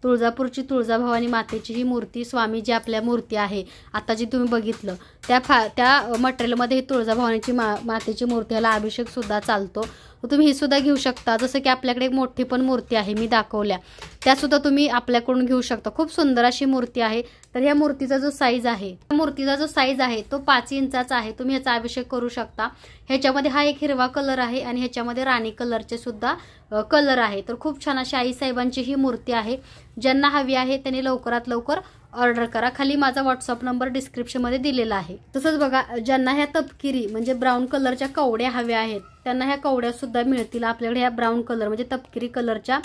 A: तुळजापूरची तुळजाभवानी मातेची ही मूर्ती स्वामी जी आपल्या मूर्ती आहे आता जी तुम्ही बघितलं त्या मटेरियलमध्ये ही तुळजाभवानीची मातेची मूर्ती, ह्याला अभिषेक सुद्धा चालतो. तुम्ही ही सुद्धा घेऊ शकता. जसं की आपल्याकडे एक मोठी पण मूर्ती आहे मी दाखवल्या, त्यासुद्धा तुम्ही आपल्याकडून घेऊ शकता. खूप सुंदर अशी मूर्ती आहे. तर ह्या मूर्तीचा जो साईज आहे तो 5 इंचाचा आहे. तुम्ही ह्याचा अभिषेक करू शकता. ह्याच्यामध्ये हा एक हिरवा कलर आहे आणि ह्याच्यामध्ये राणी कलरचे सुद्धा कलर आहे. तर खूप छान अशी आईसाहेबांची ही मूर्ती आहे. ज्यांना हवी आहे त्यांनी लवकरात लवकर ऑर्डर करा. खाली माझा व्हॉट्सअप नंबर डिस्क्रिप्शनमध्ये दिलेला आहे. तसंच बघा ज्यांना ह्या तपकिरी म्हणजे ब्राऊन कलरच्या कवड्या हव्या आहेत त्यांना ह्या कवड्या सुद्धा मिळतील. आपल्याकडे ह्या ब्राऊन कलर म्हणजे तपकिरी कलरच्या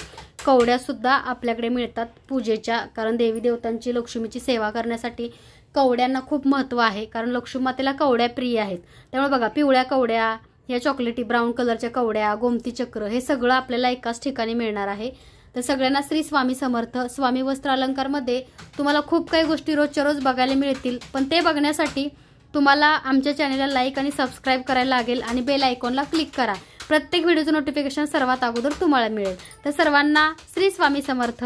A: कवड्या सुद्धा आपल्याकडे मिळतात पूजेच्या. कारण देवी देवतांची लक्ष्मीची सेवा करण्यासाठी कवड्यांना खूप महत्त्व आहे. कारण लक्ष्मी मातेला कवड्या प्रिय आहेत. त्यामुळे बघा पिवळ्या कवड्या, ह्या चॉकलेटी ब्राऊन कलरच्या कवड्या, गोमती चक्र हे सगळं आपल्याला एकाच ठिकाणी मिळणार आहे. तर सगळ्यांना श्री स्वामी समर्थ. स्वामी वस्त्र अलंकारमध्ये तुम्हाला खूप काही गोष्टी रोजच्या रोज बघायला मिळतील. पण ते बघण्यासाठी तुम्हाला आमच्या चॅनलला लाईक आणि सबस्क्राईब करायला लागेल आणि बेल आयकॉनला क्लिक करा. प्रत्येक व्हिडिओचं नोटिफिकेशन सर्वात अगोदर तुम्हाला मिळेल. तर सर्वांना श्री स्वामी समर्थ.